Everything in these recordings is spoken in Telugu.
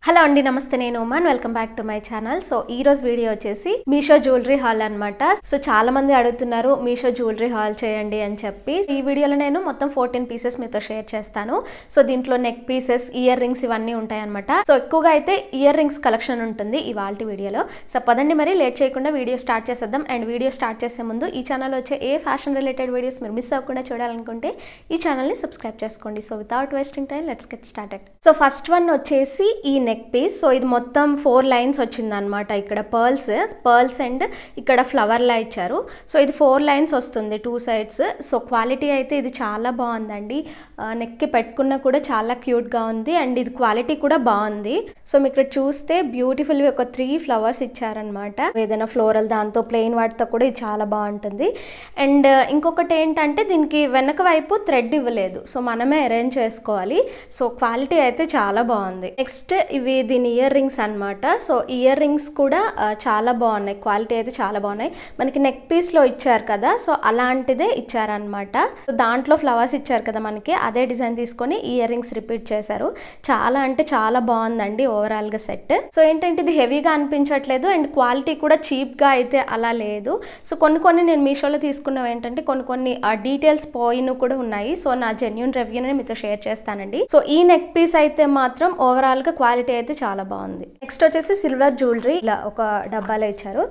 హలో అండి నమస్తే నేను woman welcome back to my channel. So ఈ రోజు వీడియో వచ్చేసి మీషో జ్యువెలరీ హాల్ అన్నమాట. సో చాలా మంది అడుగుతున్నారు మీషో జ్యువెలరీ హాల్ చేయండి అని చెప్పి. ఈ వీడియోలో నేను మొత్తం 14 పీసెస్ మీతో షేర్ చేస్తాను. సో దీంట్లో నెక్ పీసెస్, ఇయర్ రింగ్స్ ఇవన్నీ ఉంటాయి అనమాట. సో ఎక్కువగా అయితే ఇయర్ రింగ్స్ కలెక్షన్ ఉంటుంది ఇవాల్టి వీడియోలో. సో పదండి మరి లేట్ చేయకుండా వీడియో స్టార్ట్ చేసేద్దాం. అండ్ వీడియో స్టార్ట్ చేసే ముందు ఈ ఛానల్ వచ్చే ఏ ఫ్యాషన్ రిలేటెడ్ వీడియోస్ మీరు మిస్ అవ్వకుండా చూడాలనుకుంటే ఈ ఛానల్ని సబ్స్క్రైబ్ చేసుకోండి. So without wasting time let's get started. So first one వచ్చేసి ఈ నెక్ పీస్. సో ఇది మొత్తం 4 లైన్స్ వచ్చిందనమాట. ఇక్కడ పర్ల్స్ అండ్ ఇక్కడ ఫ్లవర్ లా ఇచ్చారు. సో ఇది 4 లైన్స్ వస్తుంది 2 సైడ్స్. సో క్వాలిటీ అయితే ఇది చాలా బాగుందండి. నెక్కి పెట్టుకున్న కూడా చాలా క్యూట్గా ఉంది అండ్ ఇది క్వాలిటీ కూడా బాగుంది. సో మీకు ఇక్కడ చూస్తే బ్యూటిఫుల్గా ఒక 3 ఫ్లవర్స్ ఇచ్చారనమాట. ఏదైనా ఫ్లోరల్ దాంతో ప్లెయిన్ వాటితో కూడా ఇది చాలా బాగుంటుంది. అండ్ ఇంకొకటి ఏంటంటే దీనికి వెనక వైపు థ్రెడ్ ఇవ్వలేదు. సో మనమే అరేంజ్ చేసుకోవాలి. సో క్వాలిటీ అయితే చాలా బాగుంది. నెక్స్ట్ ఇవి దీని ఇయర్ రింగ్స్ అనమాట. సో ఇయర్ రింగ్స్ కూడా చాలా బాగున్నాయి. క్వాలిటీ అయితే చాలా బాగున్నాయి. మనకి నెక్ పీస్ లో ఇచ్చారు కదా, సో అలాంటిదే ఇచ్చారనమాట. సో దాంట్లో ఫ్లవర్స్ ఇచ్చారు కదా మనకి, అదే డిజైన్ తీసుకొని ఇయర్ రింగ్స్ రిపీట్ చేశారు. చాలా అంటే చాలా బాగుందండి ఓవరాల్ గా సెట్. సో ఏంటంటే ఇది హెవీగా అనిపించట్లేదు అండ్ క్వాలిటీ కూడా చీప్ గా అయితే అలా లేదు. సో కొన్ని నేను మీషోలో తీసుకున్నవి ఏంటంటే కొన్ని డీటెయిల్స్ పోయిన కూడా ఉన్నాయి. సో నా జెన్యూన్ రివ్యూని మీతో షేర్ చేస్తానండి. సో ఈ నెక్ పీస్ అయితే మాత్రం ఓవరాల్ గా క్వాలిటీ అయితే చాలా బాగుంది. నెక్స్ట్ వచ్చేసి సిల్వర్ జ్యువెలరీ ఇలా ఒక డబ్బాలో ఇచ్చారు.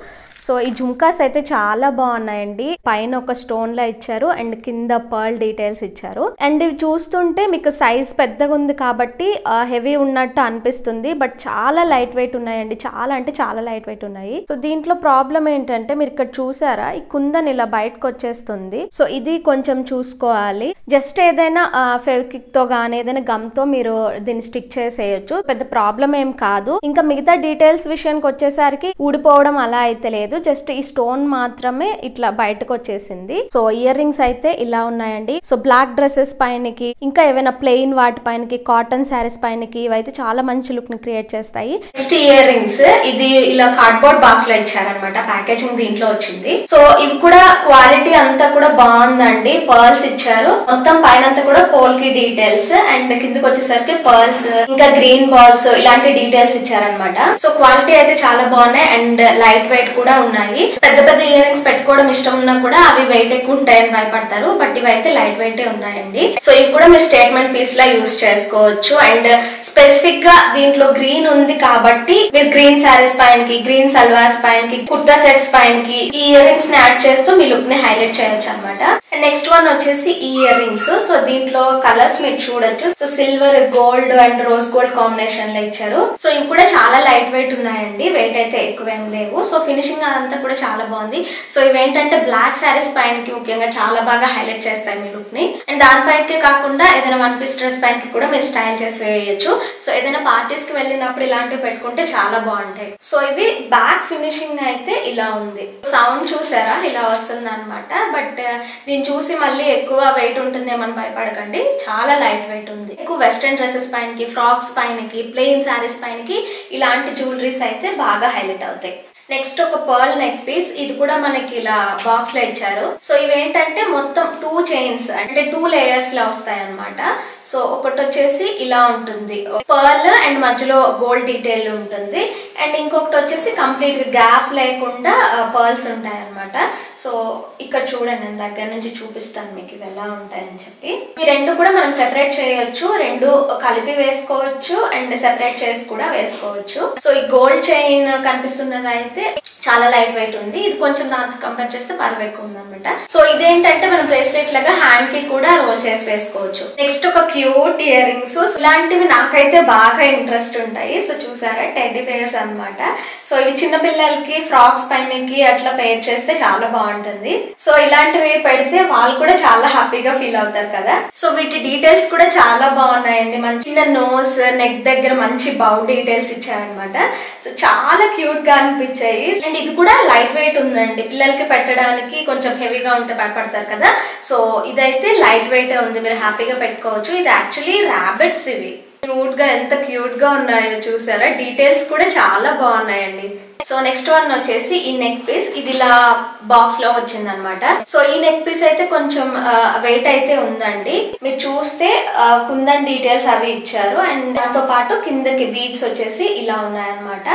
సో ఈ జుంకాస్ అయితే చాలా బాగున్నాయండి. పైన ఒక స్టోన్ లా ఇచ్చారు అండ్ కింద పర్ల్ డీటెయిల్స్ ఇచ్చారు. అండ్ ఇవి చూస్తుంటే మీకు సైజ్ పెద్దగా ఉంది కాబట్టి హెవీ ఉన్నట్టు అనిపిస్తుంది. బట్ చాలా లైట్ వెయిట్ ఉన్నాయండి. చాలా అంటే చాలా లైట్ వెయిట్ ఉన్నాయి. సో దీంట్లో ప్రాబ్లం ఏంటంటే మీరు ఇక్కడ చూసారా, ఈ కుందన్ ఇలా బయటకు వచ్చేస్తుంది. సో ఇది కొంచెం చూసుకోవాలి. జస్ట్ ఏదైనా ఫెవిక్విక్ తో గానీ ఏదైనా గమ్ తో మీరు దీన్ని స్టిక్ చేసేయచ్చు. పెద్ద ప్రాబ్లం ఏం కాదు. ఇంకా మిగతా డీటెయిల్స్ విషయానికి వచ్చేసరికి ఊడిపోవడం అలా అయితే లేదు. జస్ట్ ఈ స్టోన్ మాత్రమే ఇట్లా బయటకు వచ్చేసింది. సో ఇయర్ రింగ్స్ అయితే ఇలా ఉన్నాయండి. సో బ్లాక్ డ్రెస్సెస్ పైనకి, ఇంకా ఏమైనా ప్లెయిన్ వాటి పైనకి, కాటన్ శారీస్ పైనకి ఇవైతే చాలా మంచి లుక్ ని క్రియేట్ చేస్తాయి. నెక్స్ట్ ఇయర్ రింగ్స్ ఇది ఇలా కార్డ్బోర్డ్ బాక్స్ లో ఇచ్చారనమాట. ప్యాకేజింగ్ దీంట్లో వచ్చింది. సో ఇవి కూడా క్వాలిటీ అంతా కూడా బాగుందండి. పర్ల్స్ ఇచ్చారు. మొత్తం పైన అంతా కూడా పోల్కి డీటెయిల్స్ అండ్ కిందకి వచ్చేసరికి పర్ల్స్ ఇంకా గ్రీన్ బాల్స్ ఇలాంటి డీటెయిల్స్ ఇచ్చారనమాట. సో క్వాలిటీ అయితే చాలా బాగున్నాయి అండ్ లైట్ వెయిట్ కూడా ఉన్నాయి. పెద్ద పెద్ద ఇయర్ రింగ్స్ పెట్టుకోవడం ఇష్టం ఉన్నా కూడా అవి వెయిట్ ఎక్కువ ఉంటాయని భయపడతారు. బట్ ఇవైతే లైట్ వెయిట్ ఉన్నాయండి. సో ఇవి కూడా మీరు స్టేట్మెంట్ పీస్ లా యూస్ చేసుకోవచ్చు. అండ్ స్పెసిఫిక్ గా దీంట్లో గ్రీన్ ఉంది కాబట్టి మీరు గ్రీన్ శారీస్ పైనకి, గ్రీన్ సల్వార్స్ పైనకి, కుర్తా సెట్స్ పైనకి ఈ ఇయర్ రింగ్స్ ని యాడ్ చేస్తూ మీ లుక్ ని హైలైట్ చేయొచ్చు అనమాట. నెక్స్ట్ వన్ వచ్చేసి ఈ ఇయర్ రింగ్స్. సో దీంట్లో కలర్స్ మీరు చూడొచ్చు. So silver, gold and rose gold combination లో ఇచ్చారు. సో ఇవి కూడా చాలా లైట్ వెయిట్ ఉన్నాయండి. వెయిట్ అయితే ఎక్కువేం లేవు. సో ఫినిషింగ్ అంతా కూడా చాలా బాగుంది. సో ఇవేంటంటే బ్లాక్ శారీస్ పైనకి ముఖ్యంగా చాలా బాగా హైలైట్ చేస్తాయి మీ లుక్ ని. అండ్ దానిపైకి కాకుండా ఏదైనా 1 పీస్ డ్రెస్ పైనకి కూడా మీరు స్టైల్ చేసి వేయచ్చు. సో ఏదైనా పార్టీస్ కి వెళ్ళినప్పుడు ఇలాంటివి పెట్టుకుంటే చాలా బాగుంటాయి. సో ఇవి బ్యాక్ ఫినిషింగ్ అయితే ఇలా ఉంది. సౌండ్ చూసారా, ఇలా వస్తుంది అనమాట. బట్ దీన్ని చూసి మళ్ళీ ఎక్కువ వెయిట్ ఉంటుందేమని భయపడకండి. చాలా లైట్ వెయిట్ ఉంది. ఎక్కువ వెస్ట్రన్ డ్రెస్సెస్ పైనకి, ఫ్రాక్స్ పైనకి, ప్లెయిన్ శారీస్ పైనకి ఇలాంటి జ్యువెలరీస్ అయితే బాగా హైలైట్ అవుతాయి. నెక్స్ట్ ఒక పర్ల్ నెక్ పీస్. ఇది కూడా మనకి ఇలా బాక్స్ లో ఇచ్చారు. సో ఇవేంటంటే మొత్తం 2 చైన్స్ అంటే 2 లేయర్స్ లా వస్తాయి అనమాట. సో ఒకటి వచ్చేసి ఇలా ఉంటుంది, పర్ల్ అండ్ మధ్యలో గోల్డ్ డీటెయిల్ ఉంటుంది. అండ్ ఇంకొకటి వచ్చేసి కంప్లీట్ గా గ్యాప్ లేకుండా పర్ల్స్ ఉంటాయి అనమాట. సో ఇక్కడ చూడండి, నేను దగ్గర నుంచి చూపిస్తాను మీకు ఇవి ఎలా ఉంటాయని చెప్పి. ఈ రెండు కూడా మనం సెపరేట్ చేయొచ్చు, రెండు కలిపి వేసుకోవచ్చు అండ్ సెపరేట్ చేసి కూడా వేసుకోవచ్చు. సో ఈ గోల్డ్ చైన్ కనిపిస్తున్నది అయితే చాలా లైట్ వెయిట్ ఉంది. ఇది కొంచెం దాంతో కంపేర్ చేస్తే బరువు ఎక్కువ ఉంది అనమాట. సో ఇదేంటంటే మనం బ్రేస్లెట్ లాగా హ్యాండ్ కి కూడా రోల్ చేసి వేసుకోవచ్చు. నెక్స్ట్ ఒక క్యూట్ ఇయర్ రింగ్స్. ఇలాంటివి నాకైతే బాగా ఇంట్రెస్ట్ ఉంటాయి. సో చూసారా, టెడ్డీ బేర్స్ అనమాట. సో ఇవి చిన్న పిల్లలకి ఫ్రాక్స్ పైనకి అట్లా పేర్ చేస్తే చాలా బాగుంటుంది. సో ఇలాంటివి పెడితే వాళ్ళు కూడా చాలా హ్యాపీగా ఫీల్ అవుతారు కదా. సో వీటి డీటెయిల్స్ కూడా చాలా బాగున్నాయండి. మంచి చిన్న నోస్, నెక్ దగ్గర మంచి బౌ డీటెయిల్స్ ఇచ్చారనమాట. సో చాలా క్యూట్ గా అనిపించాయి. అండ్ ఇది కూడా లైట్ వెయిట్ ఉందండి. పిల్లలకి పెట్టడానికి కొంచెం హెవీగా ఉంటే భయపడతారు కదా. సో ఇదైతే లైట్ వెయిట్ ఉంది, మీరు హ్యాపీగా పెట్టుకోవచ్చు. ఇది యాక్చువల్లీ ర్యాబిట్స్. ఇవి క్యూట్ గా ఎంత క్యూట్ గా ఉన్నాయో చూసారా. డీటెయిల్స్ కూడా చాలా బాగున్నాయండి. సో నెక్స్ట్ వన్ వచ్చేసి ఈ నెక్ పీస్, ఇది ఇలా బాక్స్ లో వచ్చింది అనమాట. సో ఈ నెక్ పీస్ అయితే కొంచెం వెయిట్ అయితే ఉందండి. మీరు చూస్తే కుందన్ డీటెయిల్స్ అవి ఇచ్చారు అండ్ దాంతో పాటు కిందకి బీడ్స్ వచ్చేసి ఇలా ఉన్నాయన్నమాట.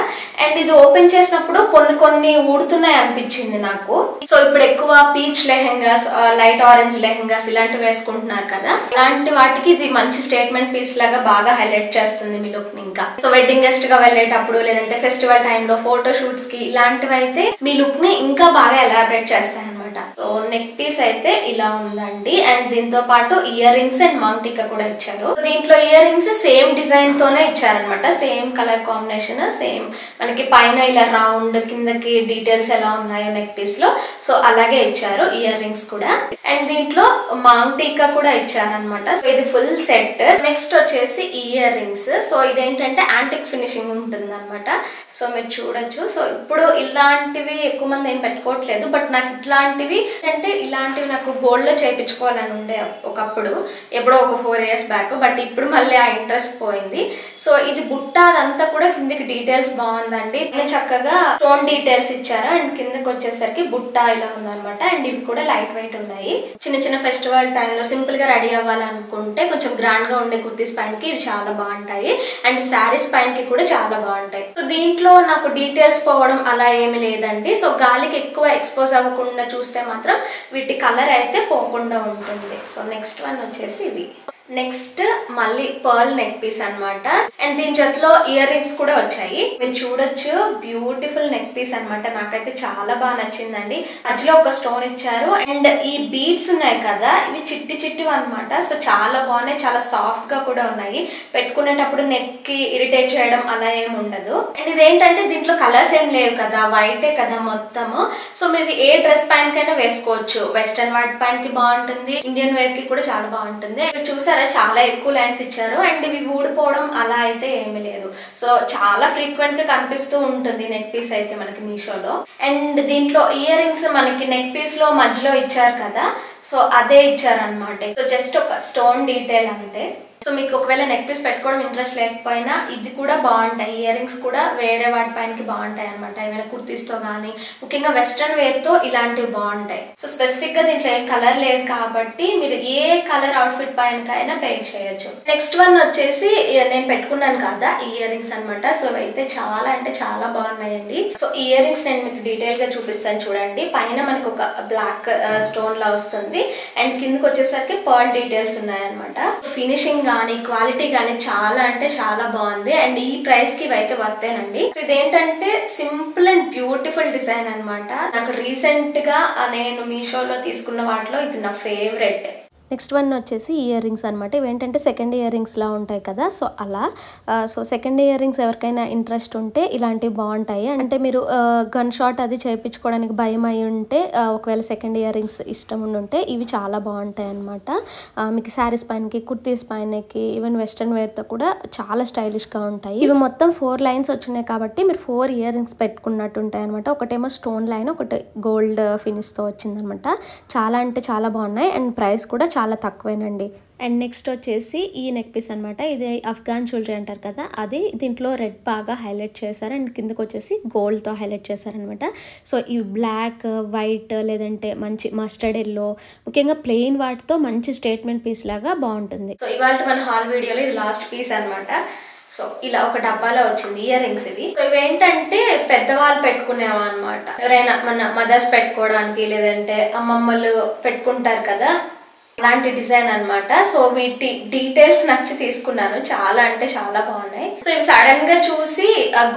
అండ్ ఇది ఓపెన్ చేసినప్పుడు కొన్ని ఊడుతున్నాయి అనిపించింది నాకు. సో ఇప్పుడు ఎక్కువ peach lehengas, light orange lehengas ఇలాంటివి వేసుకుంటున్నారు కదా, ఇలాంటి వాటికి ఇది మంచి స్టేట్మెంట్ పీస్ లాగా బాగా హైలైట్ చేస్తుంది మీ లుక్ ని. ఇంకా సో వెడ్డింగ్ గెస్ట్ గా వెళ్ళేటప్పుడు లేదంటే ఫెస్టివల్ టైంలో ఫోటో షూట్స్ కి ఇలాంటివి అయితే మీ లుక్ ని ఇంకా బాగా ఎలాబరేట్ చేస్తాయి అనమాట. సో నెక్ పీస్ అయితే ఇలా ఉందండి. అండ్ దీంతో పాటు ఇయర్ రింగ్స్ అండ్ మాంగ్ టీకా కూడా ఇచ్చారు. దీంట్లో ఇయర్ రింగ్స్ సేమ్ డిజైన్ తోనే ఇచ్చారనమాట, సేమ్ కలర్ కాంబినేషన్, సేమ్ మనకి పైన ఇలా రౌండ్, కిందకి డీటెయిల్స్ ఎలా ఉన్నాయో నెక్ పీస్ లో సో అలాగే ఇచ్చారు ఇయర్ రింగ్స్ కూడా. అండ్ దీంట్లో మాంగ్ టీకా కూడా ఇచ్చారనమాట. సో ఇది ఫుల్ సెట్. నెక్స్ట్ వచ్చేసి ఇయర్ రింగ్స్. సో ఇదేంటంటే యాంటిక్ ఫినిషింగ్ ఉంటుంది అనమాట. సో మీరు చూడొచ్చు. సో ఇప్పుడు ఇలాంటివి ఎక్కువ మంది ఏం పెట్టుకోవట్లేదు, బట్ నాకు ఇట్లాంటివి అంటే ఇలాంటివి నాకు గోల్డ్ లో చేయించుకోవాలని ఉండే ఒకప్పుడు, ఎప్పుడో ఒక 4 years బ్యాక్. బట్ ఇప్పుడు మళ్ళీ ఆ ఇంట్రెస్ట్ పోయింది. సో ఇది బుట్ట అదంతా కూడా కిందకి డీటెయిల్స్ బాగుందండి, చక్కగా స్టోన్ డీటెయిల్స్ ఇచ్చారు. అండ్ కిందకి వచ్చేసరికి బుట్ట ఇలా ఉందన్నమాట. అండ్ ఇవి కూడా లైట్ వెయిట్ ఉన్నాయి. చిన్న ఫెస్టివల్ టైంలో సింపుల్ గా రెడీ అవ్వాలనుకుంటే కొంచెం గ్రాండ్ గా ఉండే కుర్తీస్ పైనకి ఇవి చాలా బాగుంటాయి. అండ్ శారీస్ పైనకి కూడా చాలా బాగుంటాయి. సో దీంట్లో నాకు డీటెయిల్స్ పోవడం అలా ఏమి లేదండి. సో గాలికి ఎక్కువ ఎక్స్పోజ్ అవ్వకుండా చూస్తే మాత్రం వీటి కలర్ అయితే పోకుండా ఉంటుంది. సో నెక్స్ట్ వన్ వచ్చేసి ఇవి. నెక్స్ట్ మళ్ళీ పర్ల్ నెక్ పీస్ అనమాట. అండ్ దీని జతలో ఇయర్ రింగ్స్ కూడా వచ్చాయి. మీరు చూడొచ్చు, బ్యూటిఫుల్ నెక్ పీస్ అనమాట. నాకైతే చాలా బాగా నచ్చిందండి. మధ్యలో ఒక స్టోన్ ఇచ్చారు అండ్ ఈ బీడ్స్ ఉన్నాయి కదా, ఇవి చిట్టివి అనమాట. సో చాలా బాగున్నాయి, చాలా సాఫ్ట్ గా కూడా ఉన్నాయి. పెట్టుకునేటప్పుడు నెక్ కి ఇరిటేట్ చేయడం అలా ఏమి ఉండదు. అండ్ ఇదేంటంటే దీంట్లో కలర్స్ ఏం లేవు కదా, వైటే కదా మొత్తము. సో మీరు ఏ డ్రెస్ పైనకైనా వేసుకోవచ్చు. వెస్టర్న్ వాటి పైనకి బాగుంటుంది, ఇండియన్ వేర్ కి కూడా చాలా బాగుంటుంది. చూసారా, చాలా ఎక్కువ లైన్స్ ఇచ్చారు. అండ్ ఇవి ఊడిపోవడం అలా అయితే ఏమీ లేదు. సో చాలా ఫ్రీక్వెంట్ గా కనిపిస్తూ ఉంటుంది నెక్ పీస్ అయితే మనకి మీషోలో. అండ్ దీంట్లో ఇయర్ రింగ్స్ మనకి నెక్ పీస్ లో మధ్యలో ఇచ్చారు కదా, సో అదే ఇచ్చారనమాట. సో జస్ట్ ఒక స్టోన్ డీటెయిల్ అంతే. సో మీకు ఒకవేళ నెక్ పీస్ పెట్టుకోవడం ఇంట్రెస్ట్ లేకపోయినా ఇది కూడా బాగుంటాయి. ఇయర్ రింగ్స్ కూడా వేరే వాటి పైనకి బాగుంటాయి అనమాట. ఏమైనా కుర్తీస్ తో కానీ, ముఖ్యంగా వెస్ట్రన్ వేర్ తో ఇలాంటివి బాగుంటాయి. సో స్పెసిఫిక్ గా దీంట్లో ఏ కలర్ లేదు కాబట్టి మీరు ఏ కలర్ అవుట్ఫిట్ పైనకైనా పేర్ చేయొచ్చు. నెక్స్ట్ వన్ వచ్చేసి నేను పెట్టుకున్నాను కదా ఇయర్ రింగ్స్ అనమాట. సో అయితే చాలా అంటే చాలా బాగున్నాయండి. సో ఇయర్ రింగ్స్ నేను మీకు డీటెయిల్ గా చూపిస్తాను చూడండి. పైన మనకి ఒక బ్లాక్ స్టోన్ లా వస్తుంది అండ్ కిందకి వచ్చేసరికి పర్ల్ డీటెయిల్స్ ఉన్నాయన్నమాట. ఫినిషింగ్ కానీ క్వాలిటీ కానీ చాలా అంటే చాలా బాగుంది. అండ్ ఈ ప్రైస్ కి ఇవైతే వర్తేనండి. సో ఇదేంటంటే సింపుల్ అండ్ బ్యూటిఫుల్ డిజైన్ అనమాట. నాకు రీసెంట్ గా నేను మీషోలో తీసుకున్న వాటిలో ఇది నా ఫేవరెట్. నెక్స్ట్ వన్ వచ్చేసి ఇయర్ రింగ్స్ అనమాట. ఇవేంటంటే సెకండ్ ఇయర్ రింగ్స్ లా ఉంటాయి కదా, సో అలా. సో సెకండ్ ఇయర్ రింగ్స్ ఎవరికైనా ఇంట్రెస్ట్ ఉంటే ఇలాంటివి బాగుంటాయి. అంటే మీరు గన్ షాట్ అది చేయించుకోవడానికి భయం అయి ఉంటే, ఒకవేళ సెకండ్ ఇయర్ రింగ్స్ ఇష్టం ఉంటే ఇవి చాలా బాగుంటాయి అనమాట. మీకు శారీస్ పైనకి, కుర్తీస్ పైనకి, ఈవెన్ వెస్ట్రన్ వేర్తో కూడా చాలా స్టైలిష్గా ఉంటాయి. ఇవి మొత్తం 4 లైన్స్ వచ్చినాయి కాబట్టి మీరు 4 ఇయర్ రింగ్స్ పెట్టుకున్నట్టు ఉంటాయి అనమాట. ఒకటేమో స్టోన్ లైన్, ఒకటి గోల్డ్ ఫినిష్తో వచ్చిందనమాట. చాలా అంటే చాలా బాగున్నాయి అండ్ ప్రైస్ కూడా చాలా తక్కువేనండి. అండ్ నెక్స్ట్ వచ్చేసి ఈ నెక్ పీస్ అనమాట. ఇది అఫ్ఘాన్ జ్యువెలరీ అంటారు కదా, అది దీంట్లో రెడ్ బాగా హైలైట్ చేశారు అండ్ కిందకి వచ్చేసి గోల్డ్తో హైలైట్ చేశారనమాట. సో ఈ బ్లాక్, వైట్ లేదంటే మంచి మస్టర్డ్ ఎల్లో, ముఖ్యంగా ప్లెయిన్ వాటితో మంచి స్టేట్మెంట్ పీస్ లాగా బాగుంటుంది. సో ఇవాళ మన హాల్ వీడియోలో ఇది లాస్ట్ పీస్ అనమాట. సో ఇలా ఒక డబ్బాలో వచ్చింది ఇయర్ రింగ్స్ ఇవి. సో ఇవేంటంటే పెద్దవాళ్ళు పెట్టుకునేవా అనమాట. ఎవరైనా మన మదర్స్ పెట్టుకోవడానికి లేదంటే అమ్మమ్మలు పెట్టుకుంటారు కదా, అలాంటి డిజైన్ అనమాట. సో వీటి డీటెయిల్స్ నచ్చి తీసుకున్నాను. చాలా అంటే చాలా బాగున్నాయి. సో ఇవి సడన్ గా చూసి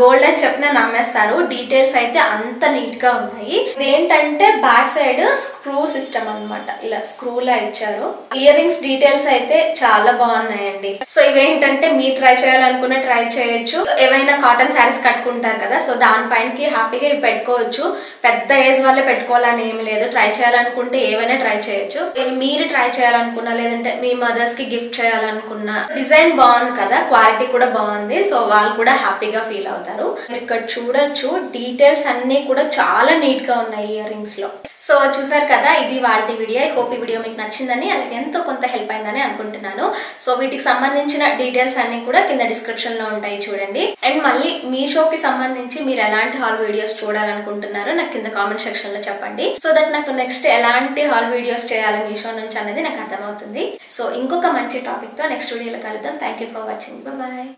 గోల్డ్ అని చెప్పిన నమ్మేస్తారు. డీటెయిల్స్ అయితే అంత నీట్ గా ఉన్నాయి. ఏంటంటే బ్యాక్ సైడ్ స్క్రూ సిస్టమ్ అనమాట, ఇలా స్క్రూ లా ఇచ్చారు. ఇయర్ రింగ్స్ డీటెయిల్స్ అయితే చాలా బాగున్నాయండి. సో ఇవేంటంటే మీరు ట్రై చేయాలనుకున్న ట్రై చేయొచ్చు. ఏవైనా కాటన్ శారీస్ కట్టుకుంటారు కదా, సో దానిపైనకి హ్యాపీగా ఇవి పెట్టుకోవచ్చు. పెద్ద ఏజ్ వాళ్ళే పెట్టుకోవాలని ఏమి లేదు. ట్రై చేయాలనుకుంటే ఏవైనా ట్రై చేయొచ్చు. మీరు ట్రై చేయాలనుకున్నా లేదంటే మీ మదర్స్ కి గిఫ్ట్ చేయాలనుకున్నా, డిజైన్ బాగుంది కదా, క్వాలిటీ కూడా బాగుంది. సో వాళ్ళు కూడా హ్యాపీగా ఫీల్ ఫీల్ అవుతారు. ఇక్కడ చూడొచ్చు డీటెయిల్స్ అన్ని కూడా చాలా నీట్ గా ఉన్నాయి ఇయర్ రింగ్స్ లో. సో చూసారు కదా, ఇది వాళ్ళ వీడియో. ఐ హోప్ ఈ వీడియో మీకు నచ్చిందని, అలాగే ఎంతో కొంత హెల్ప్ అయిందని అనుకుంటున్నాను. సో వీటికి సంబంధించిన డీటెయిల్స్ అన్ని కూడా కింద డిస్క్రిప్షన్ లో ఉంటాయి చూడండి. అండ్ మళ్ళీ మీషోకి సంబంధించి మీరు ఎలాంటి హాల్ వీడియోస్ చూడాలనుకుంటున్నారో నాకు కింద కామెంట్ సెక్షన్ లో చెప్పండి. సో దట్ నాకు నెక్స్ట్ ఎలాంటి హాల్ వీడియోస్ చేయాలి మీషో నుంచి అనేది నాకు అర్థమవుతుంది. సో ఇంకొక మంచి టాపిక్ తో నెక్స్ట్ వీడియోలో కలుద్దాం. Thank you for watching. Bye.